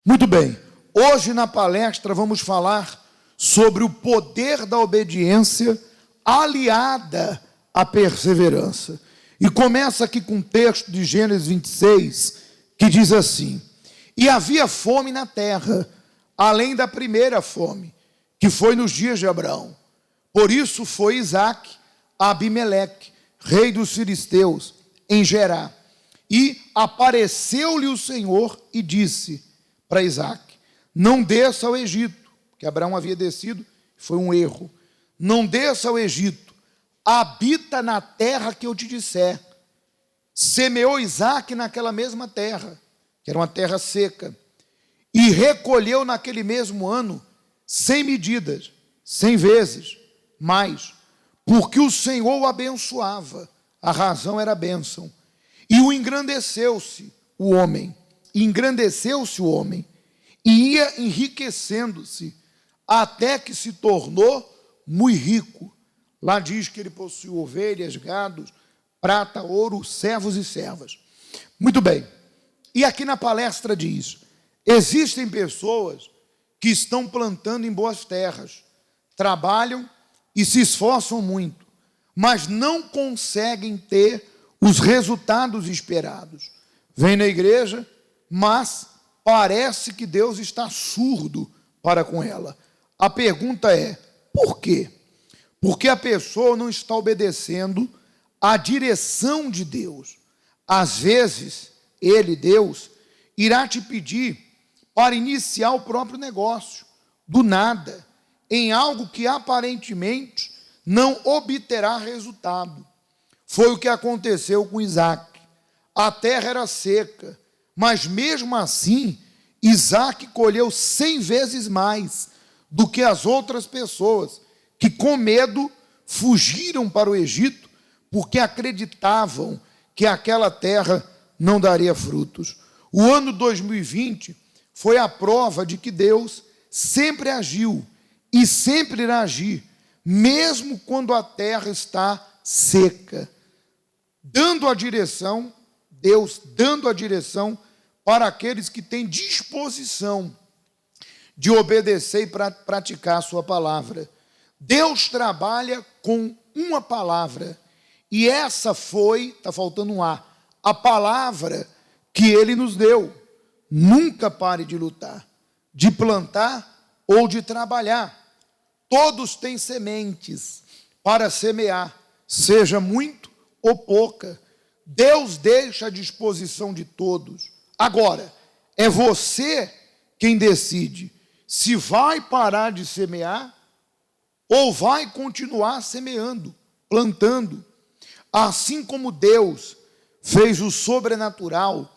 Muito bem, hoje na palestra vamos falar sobre o poder da obediência aliada à perseverança. E começa aqui com um texto de Gênesis 26, que diz assim: E havia fome na terra, além da primeira fome, que foi nos dias de Abraão. Por isso foi Isaque a Abimeleque, rei dos filisteus, em Gerar. E apareceu-lhe o Senhor e disse para Isaque: não desça ao Egito, que Abraão havia descido, foi um erro. Não desça ao Egito, habita na terra que eu te disser. Semeou Isaque naquela mesma terra, que era uma terra seca, e recolheu naquele mesmo ano 100 medidas, 100 vezes mais, porque o Senhor o abençoava, a razão era a bênção. E o engrandeceu-se o homem, e ia enriquecendo-se, até que se tornou muito rico. Lá diz que ele possuiu ovelhas, gados, prata, ouro, servos e servas. Muito bem, e aqui na palestra diz: existem pessoas que estão plantando em boas terras, trabalham e se esforçam muito, mas não conseguem ter os resultados esperados. Vem na igreja, mas parece que Deus está surdo para com ela. A pergunta é: por quê? Porque a pessoa não está obedecendo à direção de Deus. Às vezes, Ele, Deus, irá te pedir para iniciar o próprio negócio, do nada, em algo que aparentemente não obterá resultado. Foi o que aconteceu com Isaque. A terra era seca, mas mesmo assim, Isaque colheu 100 vezes mais do que as outras pessoas, que com medo fugiram para o Egito, porque acreditavam que aquela terra não daria frutos. O ano 2020 foi a prova de que Deus sempre agiu e sempre irá agir, mesmo quando a terra está seca, dando a direção, Deus dando a direção para aqueles que têm disposição de obedecer e praticar a sua palavra. Deus trabalha com uma palavra, e essa foi, está faltando um a palavra que Ele nos deu. Nunca pare de lutar, de plantar ou de trabalhar. Todos têm sementes para semear, seja muito ou pouca. Deus deixa à disposição de todos. Agora, é você quem decide se vai parar de semear ou vai continuar semeando, plantando. Assim como Deus fez o sobrenatural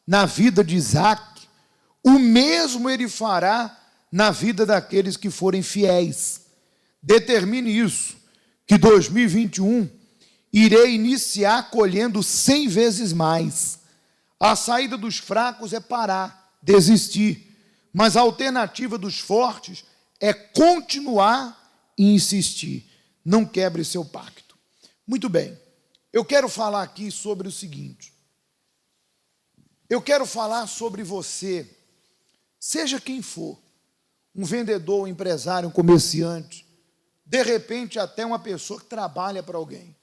na vida de Isaque, o mesmo Ele fará na vida daqueles que forem fiéis. Determine isso, que 2021 irei iniciar colhendo 100 vezes mais. A saída dos fracos é parar, desistir, mas a alternativa dos fortes é continuar e insistir. Não quebre seu pacto. Muito bem, eu quero falar aqui sobre o seguinte. Eu quero falar sobre você, seja quem for, um vendedor, um empresário, um comerciante, de repente até uma pessoa que trabalha para alguém.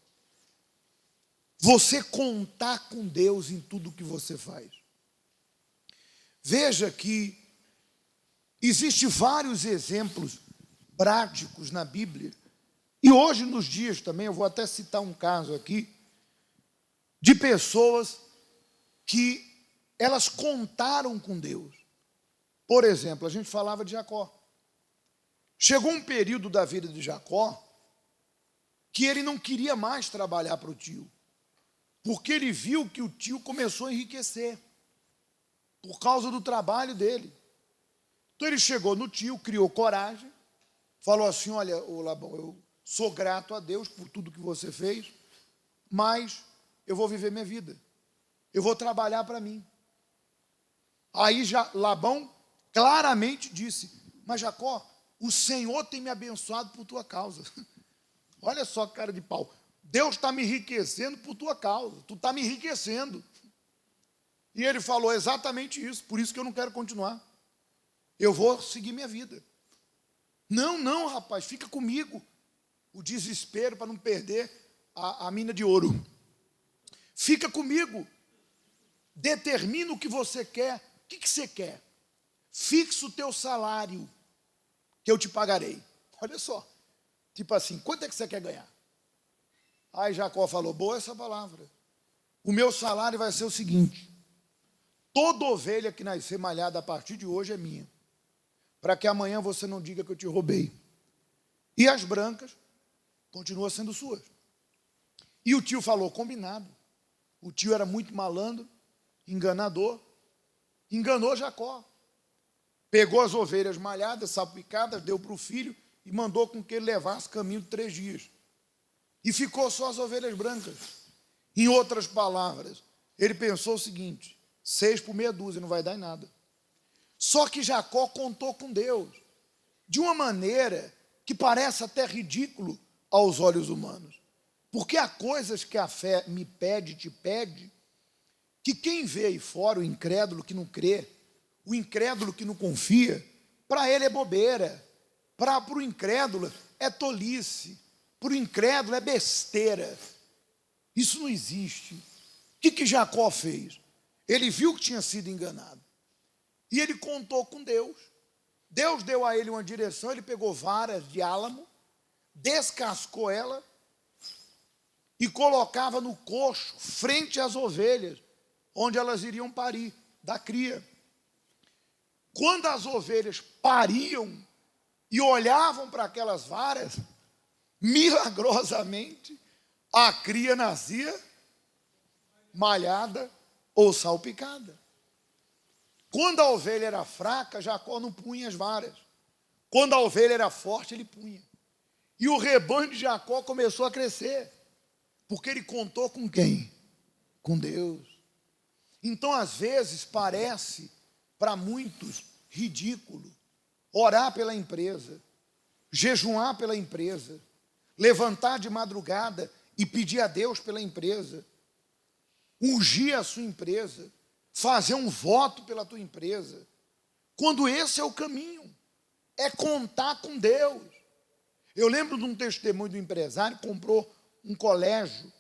Você contar com Deus em tudo que você faz. Veja que existem vários exemplos práticos na Bíblia, e hoje nos dias também, eu vou até citar um caso aqui, de pessoas que elas contaram com Deus. Por exemplo, a gente falava de Jacó. Chegou um período da vida de Jacó que ele não queria mais trabalhar para o tio, porque ele viu que o tio começou a enriquecer por causa do trabalho dele. Então ele chegou no tio, criou coragem, falou assim: olha, ô Labão, eu sou grato a Deus por tudo que você fez, mas eu vou viver minha vida, eu vou trabalhar para mim. Aí Labão claramente disse: mas Jacó, o Senhor tem me abençoado por tua causa. Olha só que cara de pau. Deus está me enriquecendo por tua causa, tu está me enriquecendo. E ele falou exatamente isso, por isso que eu não quero continuar. eu vou seguir minha vida. Não, não, rapaz, fica comigo. O desespero para não perder a mina de ouro. Fica comigo. Determina o que você quer. O que você quer? Fixa o teu salário, que eu te pagarei. Olha só. Tipo assim, quanto é que você quer ganhar? Aí Jacó falou, boa essa palavra. O meu salário vai ser o seguinte: toda ovelha que nascer malhada a partir de hoje é minha, para que amanhã você não diga que eu te roubei. E as brancas continuam sendo suas. E o tio falou, combinado. O tio era muito malandro, enganador, enganou Jacó. Pegou as ovelhas malhadas, salpicadas, deu para o filho e mandou com que ele levasse caminho de 3 dias. E ficou só as ovelhas brancas. Em outras palavras, ele pensou o seguinte: 6 por meia dúzia, não vai dar em nada. Só que Jacó contou com Deus, de uma maneira que parece até ridículo aos olhos humanos. Porque há coisas que a fé me pede, te pede, que quem vê aí fora, o incrédulo que não crê, o incrédulo que não confia, para ele é bobeira. Para o incrédulo é tolice. Para o incrédulo é besteira. Isso não existe. O que Jacó fez? Ele viu que tinha sido enganado. E ele contou com Deus. Deus deu a ele uma direção, ele pegou varas de álamo, descascou ela e colocava no coxo, frente às ovelhas, onde elas iriam parir, da cria. Quando as ovelhas pariam e olhavam para aquelas varas, milagrosamente, a cria nascia malhada ou salpicada. Quando a ovelha era fraca, Jacó não punha as varas. Quando a ovelha era forte, ele punha. E o rebanho de Jacó começou a crescer, porque ele contou com quem? Com Deus. Então, às vezes, parece para muitos ridículo orar pela empresa, jejuar pela empresa, levantar de madrugada e pedir a Deus pela empresa, ungir a sua empresa, fazer um voto pela tua empresa, quando esse é o caminho, é contar com Deus. Eu lembro de um testemunho do empresário que comprou um colégio,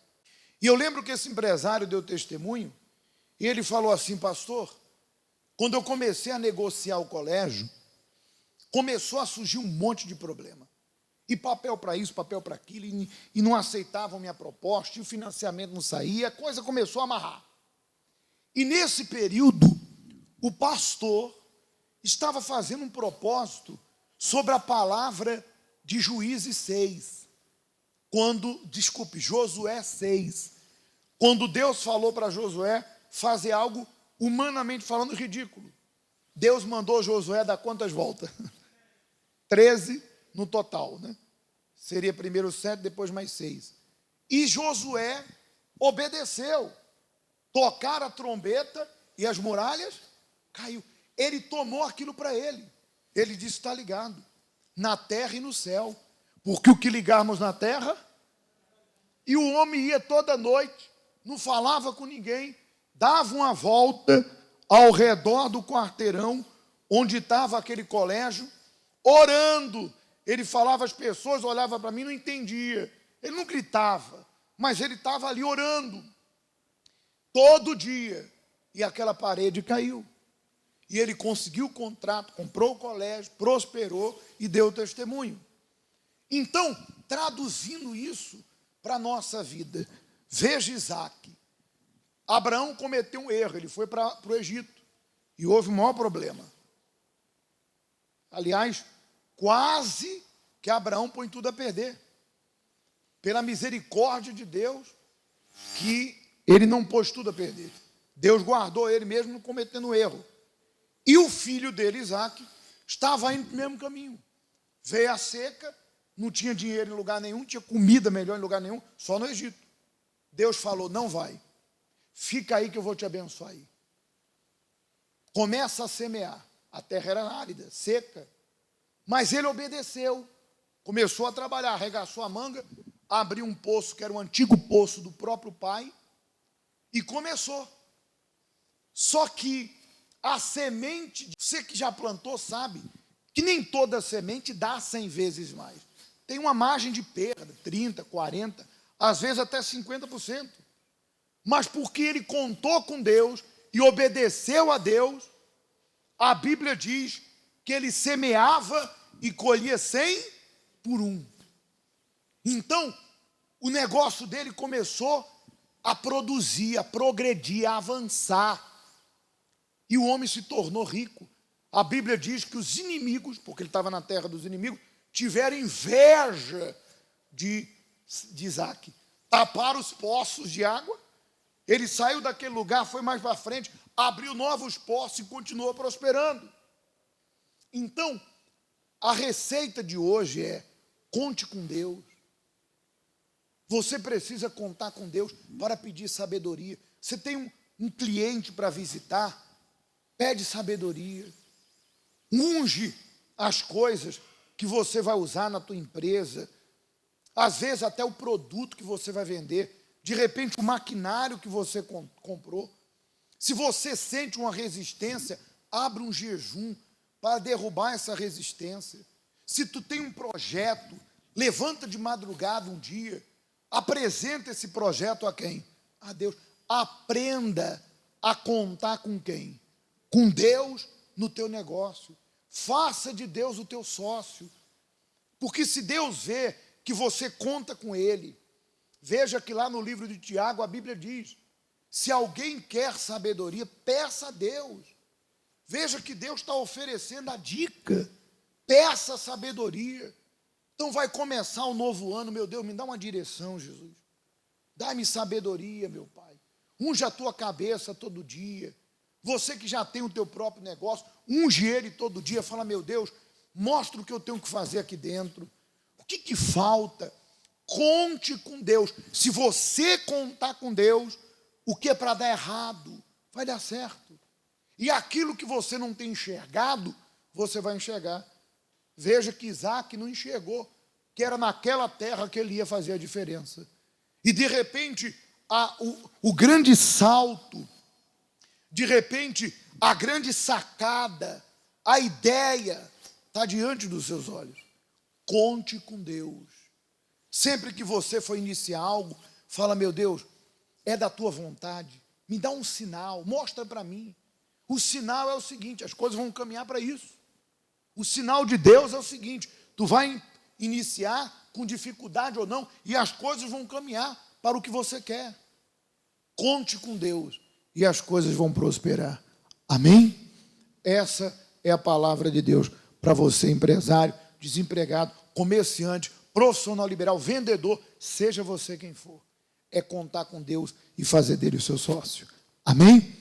e eu lembro que esse empresário deu testemunho, e ele falou assim: pastor, quando eu comecei a negociar o colégio, começou a surgir um monte de problema. E papel para isso, papel para aquilo, e não aceitavam minha proposta, e o financiamento não saía, a coisa começou a amarrar. E nesse período, o pastor estava fazendo um propósito sobre a palavra de Juízes 6. Josué 6. Quando Deus falou para Josué fazer algo, humanamente falando, ridículo. Deus mandou Josué dar quantas voltas? 13 no total, né? Seria primeiro 7, depois mais 6. E Josué obedeceu. Tocaram a trombeta e as muralhas caiu. Ele tomou aquilo para ele. Ele disse: está ligado, na terra e no céu. Porque o que ligarmos na terra... E o homem ia toda noite, não falava com ninguém, dava uma volta ao redor do quarteirão onde estava aquele colégio, orando. Ele falava, as pessoas olhavam para mim, não entendia. Ele não gritava, mas ele estava ali orando todo dia. E aquela parede caiu. E ele conseguiu o contrato, comprou o colégio, prosperou e deu testemunho. Então, traduzindo isso para a nossa vida, veja Isaac. Abraão cometeu um erro, ele foi para o Egito e houve um maior problema. Aliás, quase que Abraão põe tudo a perder. Pela misericórdia de Deus, que ele não pôs tudo a perder. Deus guardou ele mesmo não cometendo erro. E o filho dele, Isaac, estava indo para o mesmo caminho. Veio a seca, não tinha dinheiro em lugar nenhum, tinha comida melhor em lugar nenhum, só no Egito. Deus falou: não vai, fica aí que eu vou te abençoar aí. Começa a semear. A terra era árida, seca, mas ele obedeceu, começou a trabalhar, arregaçou a manga, abriu um poço que era o antigo poço do próprio pai e começou. Só que a semente, você que já plantou sabe que nem toda semente dá 100 vezes mais. Tem uma margem de perda, 30%, 40%, às vezes até 50%. Mas porque ele contou com Deus e obedeceu a Deus, a Bíblia diz que ele semeava e colhia 100 por 1. Então, o negócio dele começou a produzir, a progredir, a avançar. E o homem se tornou rico. A Bíblia diz que os inimigos, porque ele estava na terra dos inimigos, tiveram inveja de Isaac. Taparam os poços de água. Ele saiu daquele lugar, foi mais para frente, abriu novos poços e continuou prosperando. Então, a receita de hoje é: conte com Deus. Você precisa contar com Deus para pedir sabedoria. Você tem um cliente para visitar, pede sabedoria. Unge as coisas que você vai usar na tua empresa. Às vezes até o produto que você vai vender. De repente o maquinário que você comprou. Se você sente uma resistência, abre um jejum para derrubar essa resistência. Se tu tem um projeto, levanta de madrugada um dia, apresenta esse projeto a quem? A Deus. Aprenda a contar com quem? Com Deus no teu negócio. Faça de Deus o teu sócio. Porque se Deus vê que você conta com Ele, veja que lá no livro de Tiago a Bíblia diz: se alguém quer sabedoria, peça a Deus. Veja que Deus está oferecendo a dica. Peça sabedoria. Então vai começar um novo ano, meu Deus, me dá uma direção, Jesus. Dá-me sabedoria, meu Pai. Unge a tua cabeça todo dia. Você que já tem o teu próprio negócio, unge ele todo dia. Fala: meu Deus, mostra o que eu tenho que fazer aqui dentro. O que falta? Conte com Deus. Se você contar com Deus, o que é para dar errado, vai dar certo. E aquilo que você não tem enxergado, você vai enxergar. Veja que Isaac não enxergou que era naquela terra que ele ia fazer a diferença. E de repente, o grande salto, de repente, a grande sacada, a ideia está diante dos seus olhos. Conte com Deus. Sempre que você for iniciar algo, fala: meu Deus, é da tua vontade, me dá um sinal, mostra para mim. O sinal é o seguinte: as coisas vão caminhar para isso. O sinal de Deus é o seguinte: tu vai iniciar com dificuldade ou não, e as coisas vão caminhar para o que você quer. Conte com Deus e as coisas vão prosperar. Amém? Essa é a palavra de Deus para você, empresário, desempregado, comerciante, profissional liberal, vendedor, seja você quem for. É contar com Deus e fazer dele o seu sócio. Amém?